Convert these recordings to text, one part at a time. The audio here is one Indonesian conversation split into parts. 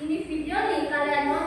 Ini video nih kalian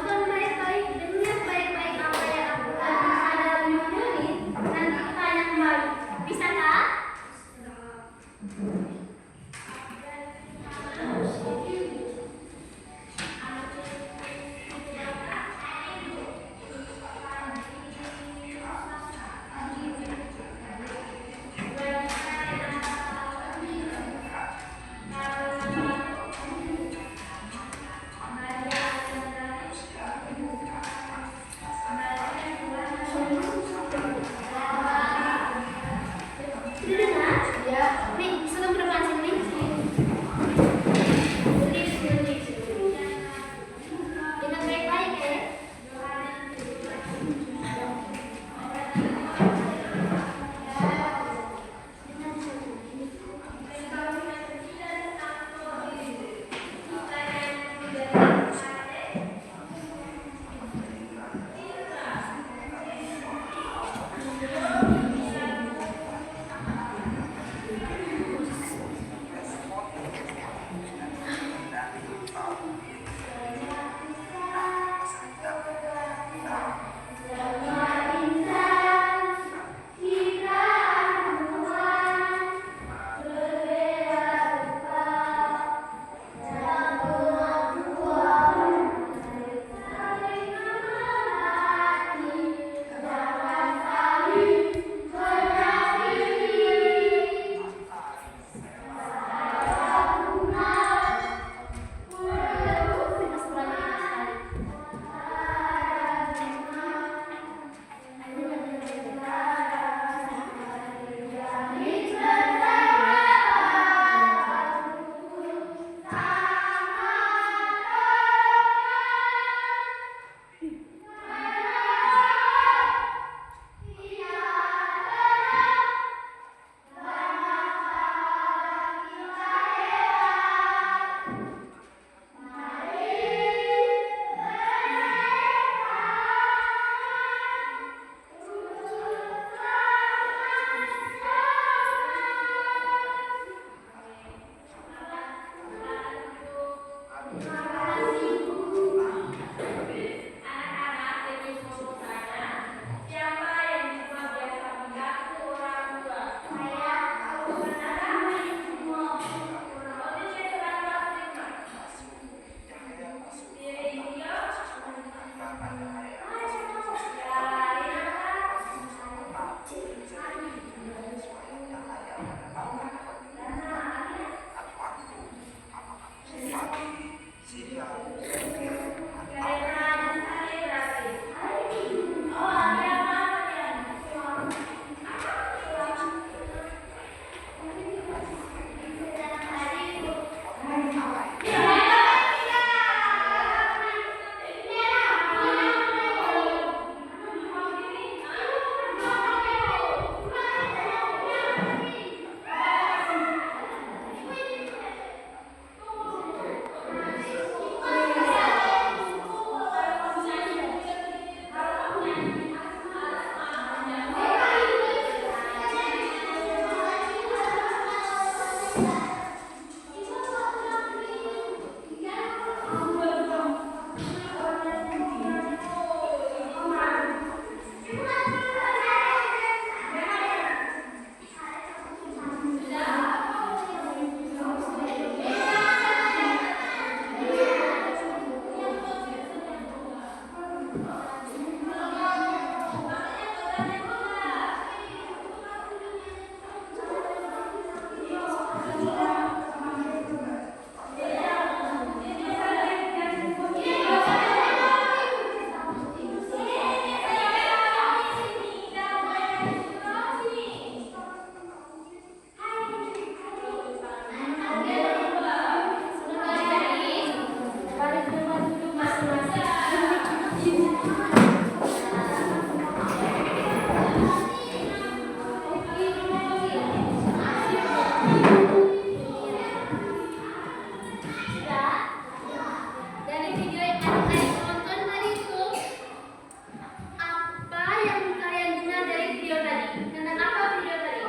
yang kalian dengar dari video tadi? Tentang apa video tadi?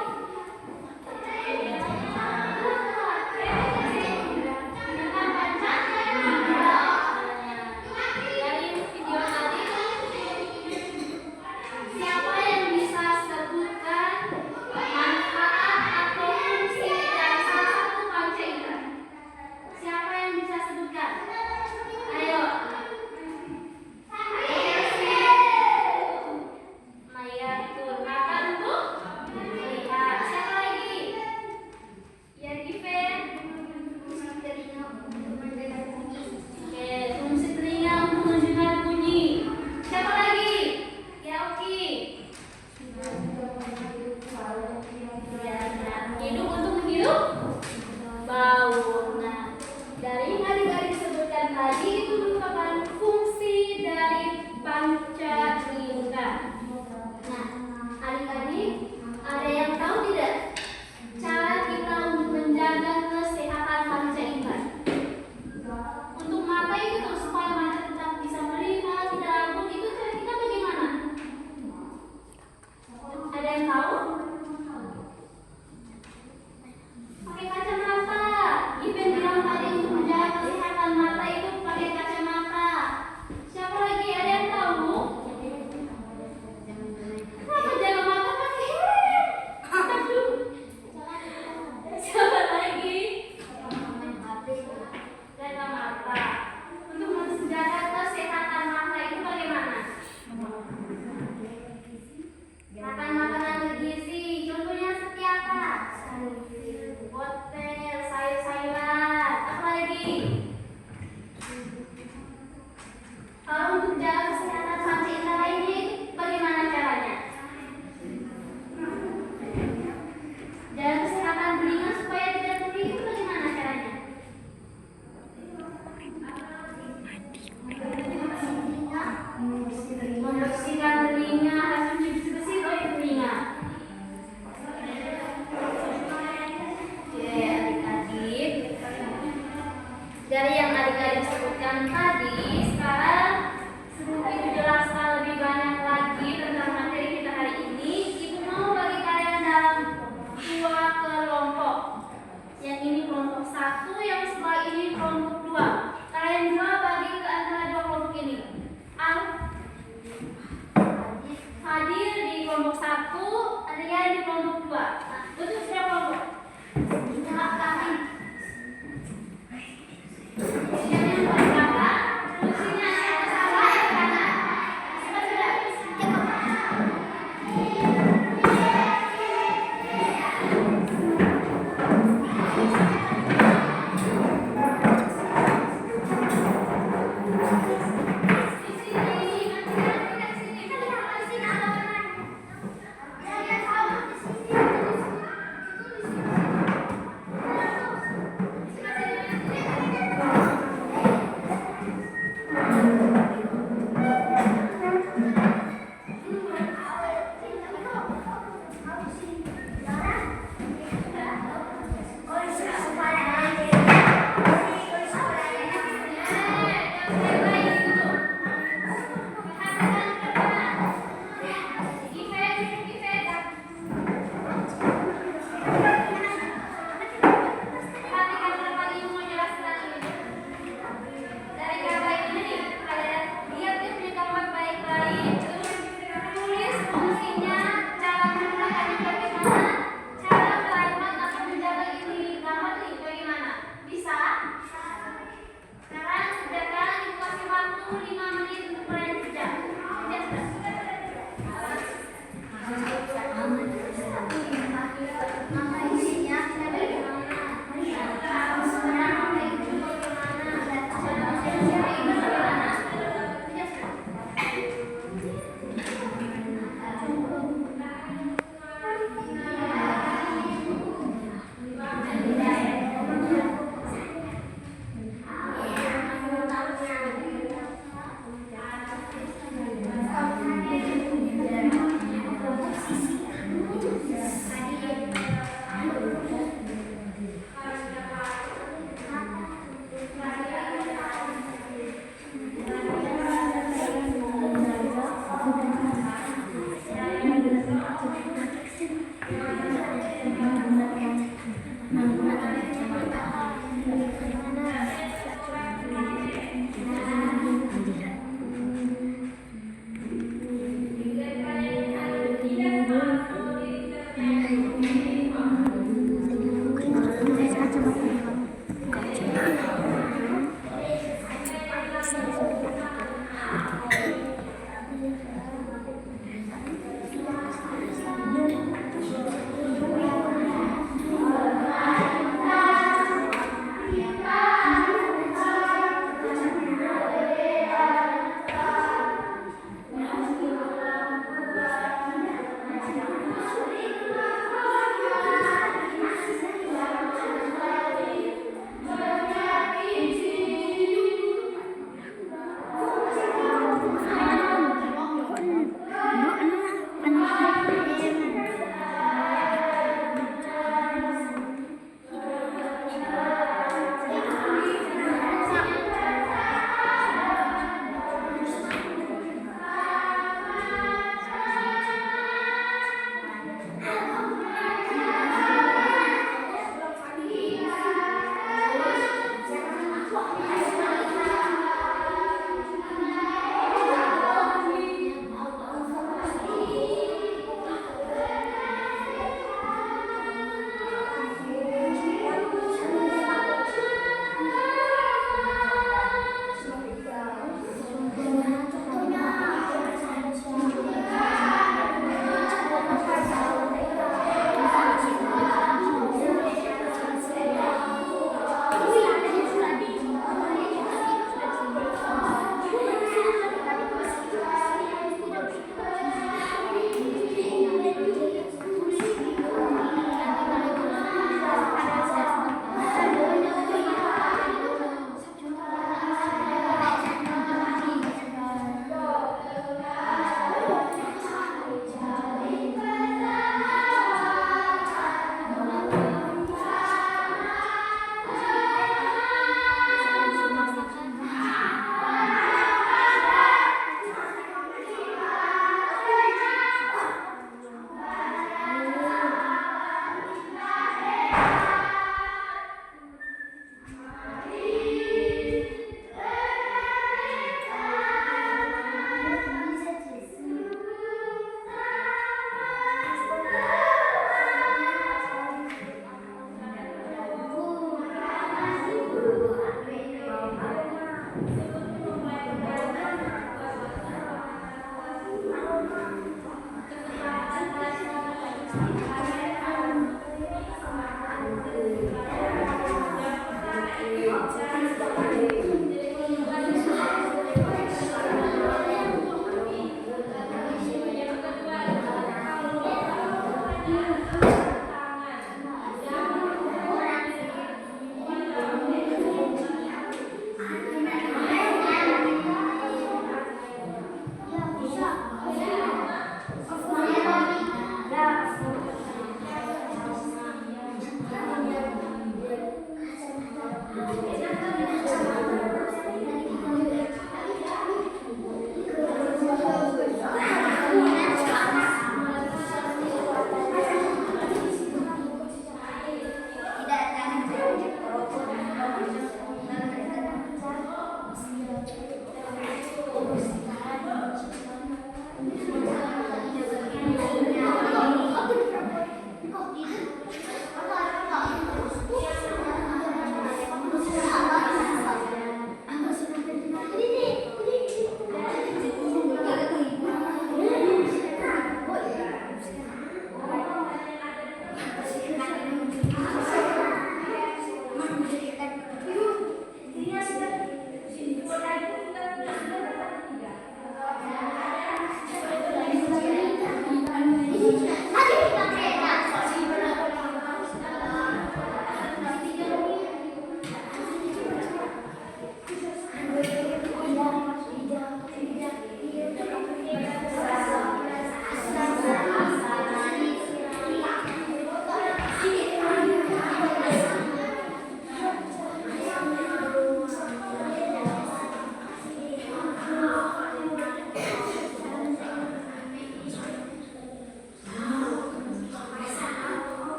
Tentang Pancasila. Dari video tadi, siapa yang bisa sebutkan manfaat atau fungsi dari salah satu panca indera? Siapa yang bisa sebutkan? Ayo. Maya betul. Mata untuk melihat. Siapa lagi? Ya, Given. Oke, fungsi telinga untuk mendengar bunyi. Siapa lagi? Ya, Oki. Hidung untuk menghirup bau. Nah, dari yang adik-adik sebutkan tadi itu merupakan fungsi dari panca indera. Nah, adik-adik ada yang tahu tidak cara kita untuk menjaga kesehatan panca indera? Untuk mata itu tuh, supaya mata tetap bisa melihat, tidak rabun, itu cara kita bagaimana? Ada yang tahu? Pakai kacamata. Given bilang tadi untuk menjaga kesehatan mata itu pakai kacamata. Siapa lagi? Ada yang tahu? Kenapa jaga mata pakai helm? Aduh. Siapa lagi? Jaga mata. Untuk menjaga kesehatan mata itu bagaimana? Makan makanan bergizi. Contohnya seperti apa? Wortel, sayur-sayuran. Apa lagi? Kalau untuk jaga kesehatan panca indera ini bagaimana caranya? Jaga kesehatan telinga supaya tidak tuli itu bagaimana caranya? Membersihkan telinga, harus mencuci bersih telinga. Oke, adik-adik. Dari yang adik-adik sebutkan tadi, sekarang sedikit dijelaskan lebih banyak lagi tentang materi kita hari ini. Ibu mau bagi kalian dalam dua kelompok. Yang ini kelompok 1, yang sebelah ini kelompok 2. Kalian dua bagi ke antara dua kelompok ini. Hadir di kelompok 1, Adria di kelompok 2. Nah, untuk setiap kelompok. Angkat kaki. Yang pertama, kursinya yang salah yang kanan. Sudah.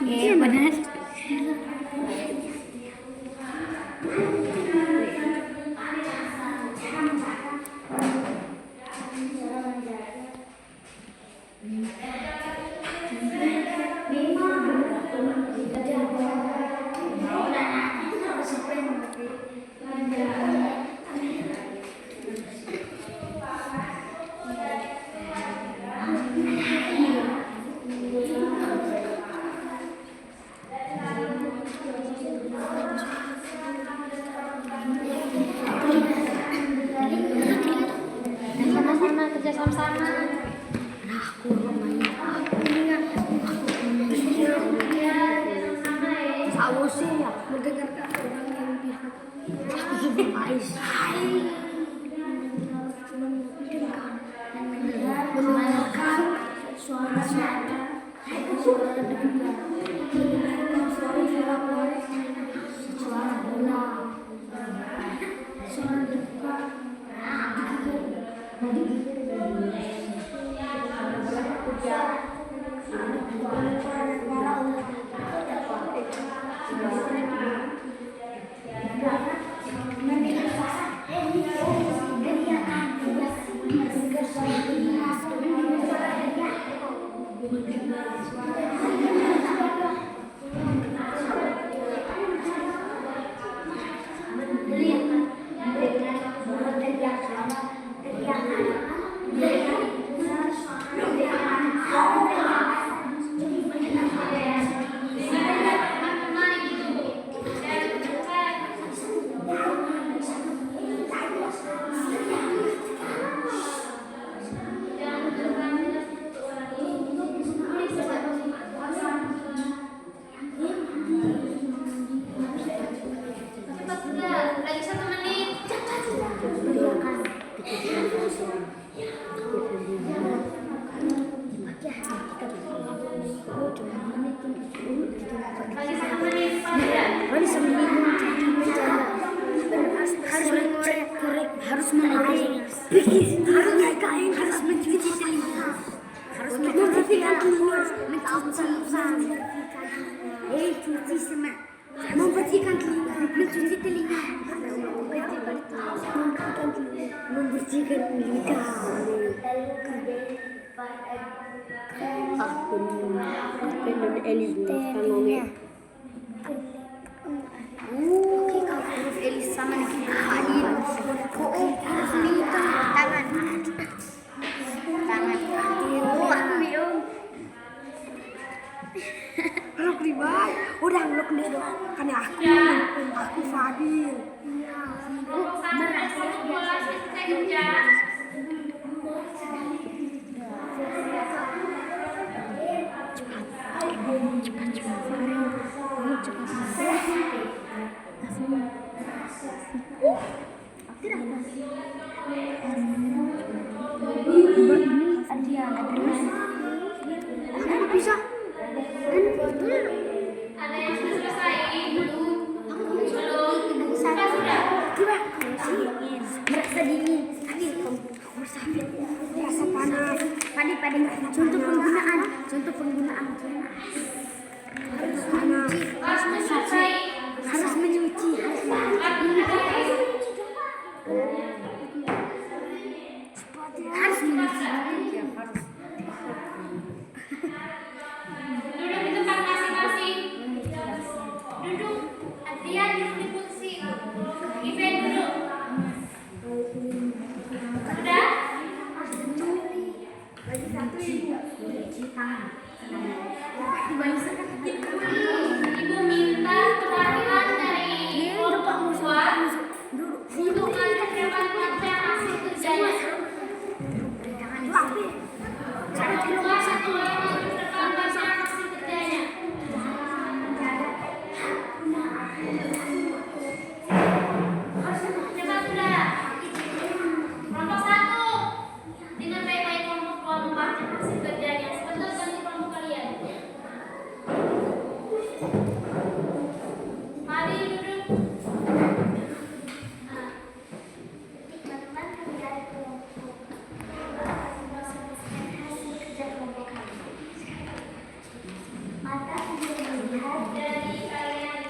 Iya benar. Sama-sama, kerja sama-sama. Aku sih ya mendengarkan orang yang pihak aku juga Ais mendengarkan suara-suara dengar mendengarkan suara-suara suara bola suara dekat bisa harus mengurangi harus mencuci telinga harus membersihkan telinga cuci sama membersihkan telinga mencuci telinga membersihkan lidah aku dengan Elis ngomongnya oke kalau huruf Elis sama dengan Halil harus minta tangan aku biung luk di bay udah luk nih dong kan aku Fadil bisa Ada yang sudah selesai? Belum? Belum? Sudah? Merasa dingin merasa panas pada contoh penggunaan harus mencuci harus mencuci Duduk di tempat masing-masing. Duduk. Adrian duduk di kursi. Iben duduk. Sudah? Ibu minta perhatian dari orang tua untuk melihat baca hasil kerjanya. Orang tua satu orang harus rekam baca hasil kerjanya. Cepat sudah. Kelompok satu dengan baik-baik kelompok dua membaca hasil kerjanya. Sebentar ganti kelompok kalian. Mari duduk. Dari kalian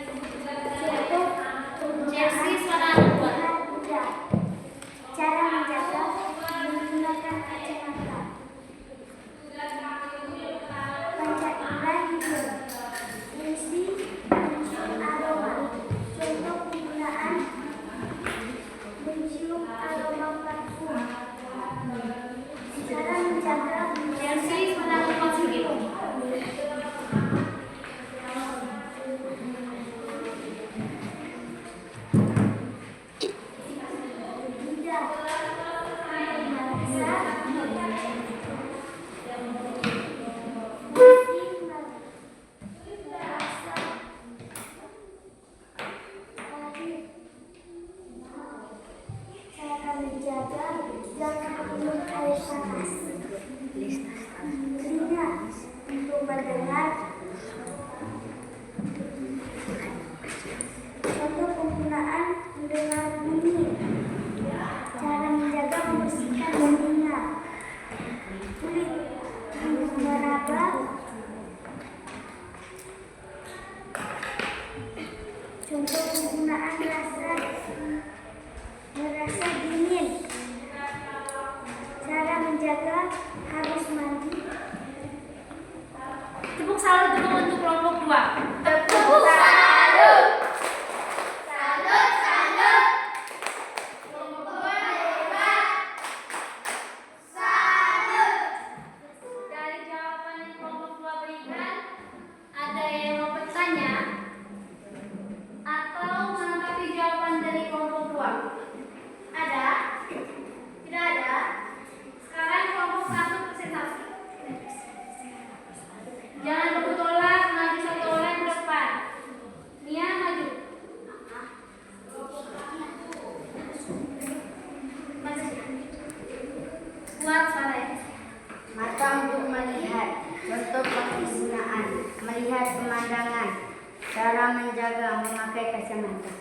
menjaga memakai kacamata.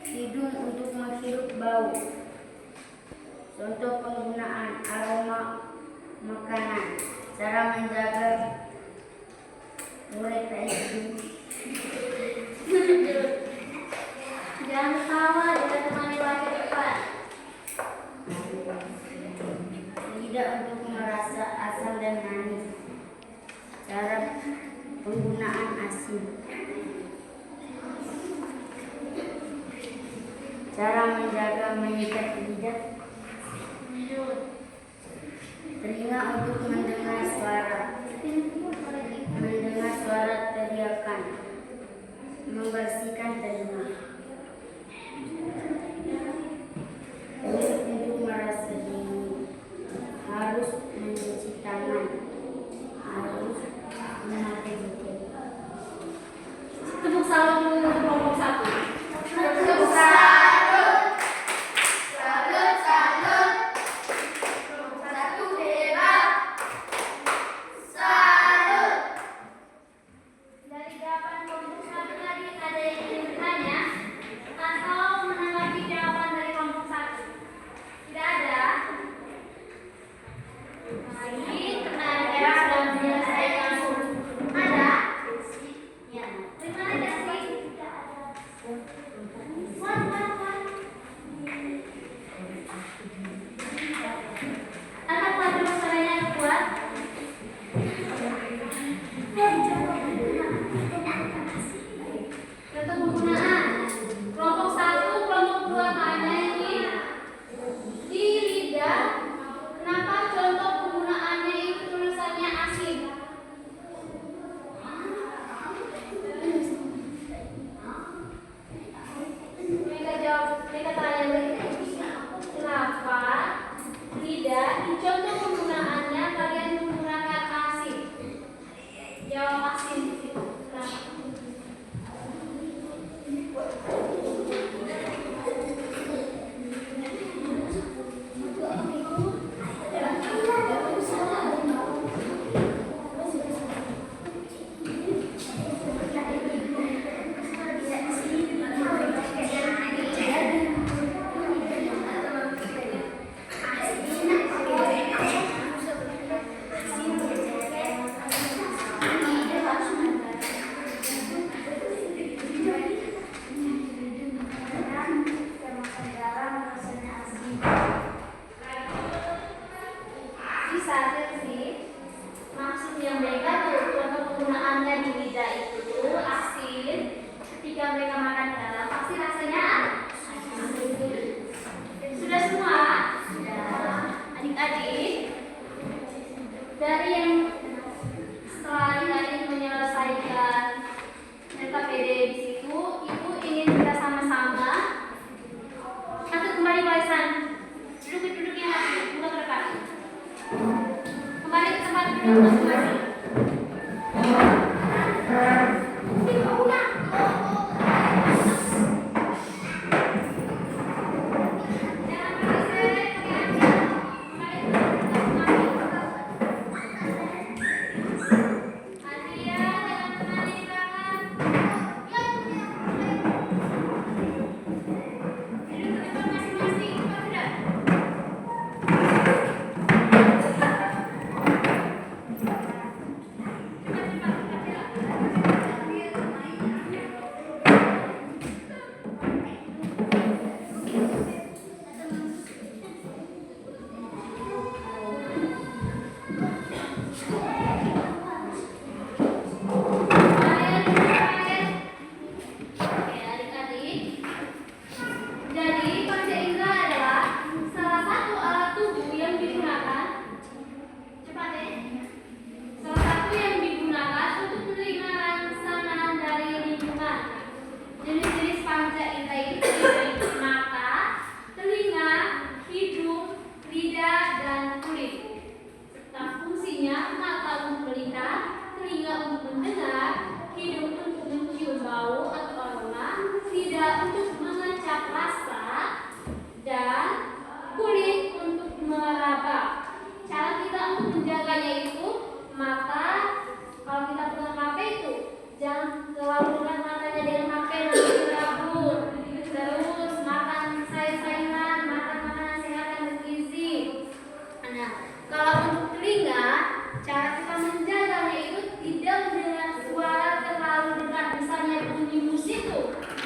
Hidung untuk menghirup bau. Contoh penggunaan aroma makanan. Cara menjaga mereka hidung. Jangan ketawa, jangan temani lagi depan. Lidah untuk merasa asam dan manis. Cara penggunaan asin. Cara menjaga menyikat lidah. Telinga untuk mendengar suara. Mendengar suara teriakan. Membersihkan telinga. Mulut untuk merasa dingin. Harus mencuci tangan. Harus memakai jaket. Tepuk salam dulu kelompok 1. Tepuk salut. Salut, salut. Kelompok 1 hebat. Salut. Dari 8 kelompok 1 tadi ada yang ingin bertanya?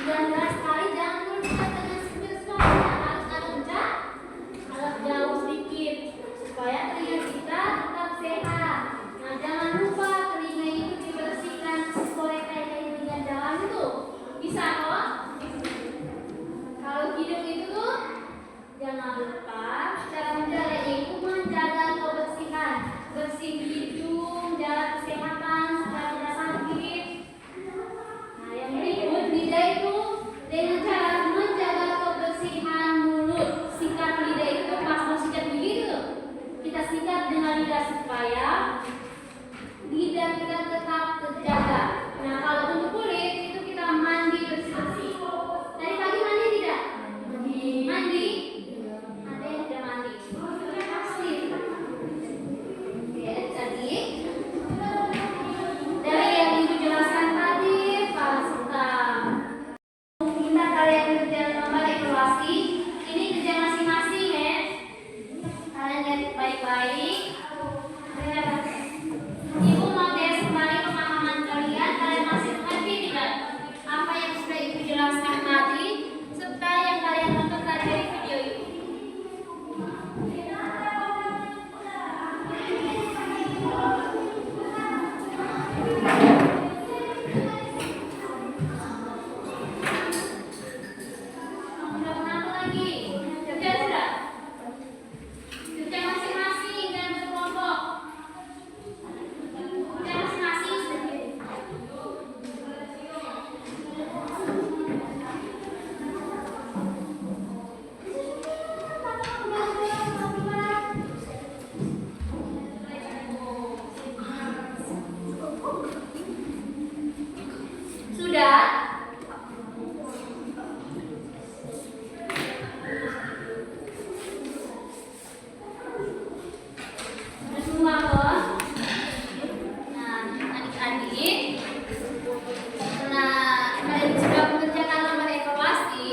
Dan jelas sekali jangan berdekat dengan sesuatu harus agak jauh sedikit supaya telinga kita tetap sehat. Nah, jangan lupa telinga itu dibersihkan sore kayak dengan jalan itu. Bisa kok? Kalau hidung itu tuh jangan lupa cara menjaga yaitu menjaga kebersihan, bersih hidung, jaga kesehatan supaya tidak sakit. Nah, yang berikut lidah itu dengan cara menjaga kebersihan mulut. Sikat lidah itu pas mau sikat begitu. Kita sikat dengan lidah supaya lidah kita tetap terjaga. Nah, kalau untuk kulit itu kita mandi bersih-bersih. Tadi pagi mandi tidak? Mandi? Ada yang tidak mandi? Pasti. Oke, jadi dari yang ibu jelaskan tadi, kita kalian kerja nomor evaluasi. Ini kerja masing-masing ya. Kalian lihat baik-baik. Ibu mau tes kembali pemahaman kalian. Kalian masih mengerti tidak apa yang sudah ibu jelaskan tadi? Serta yang kalian tonton tadi dari video ini. Sudah menang lagi. Kerja sudah. Kerja masing-masing dan berkelompok. Kerja masing-masing sendiri. Sudah? Sudah semua kok? Nah, adik-adik, nah kalian sudah mengerjakan lembar evaluasi.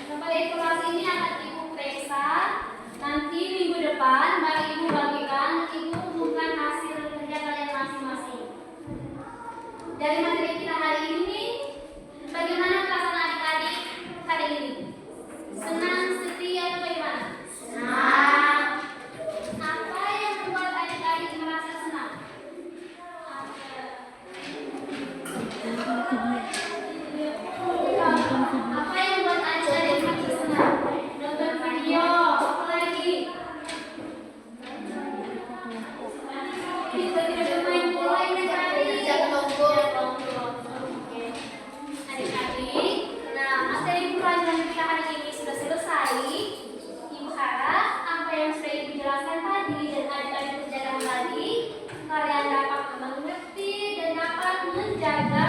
Lembar evaluasi ini akan ibu periksa. Nanti minggu depan baru ibu bagikan, ibu umumkan hasil kerja kalian masing-masing. Dari materi kita hari ini, bagaimana perasaan adik-adik hari ini? Senang, sedih, atau bagaimana? Senang. Apa yang membuat adik-adik merasa senang? Apa yang membuat adik-adik merasa senang? Nonton video, apa lagi? Main bola ini tadi. Kerja kelompok. Oke. Adik-adik, nah materi pelajaran kita hari ini sudah selesai. Ibu harap apa yang sudah ibu jelaskan tadi dan adik-adik kerjakan tadi, kalian dapat mengerti dan dapat menjaga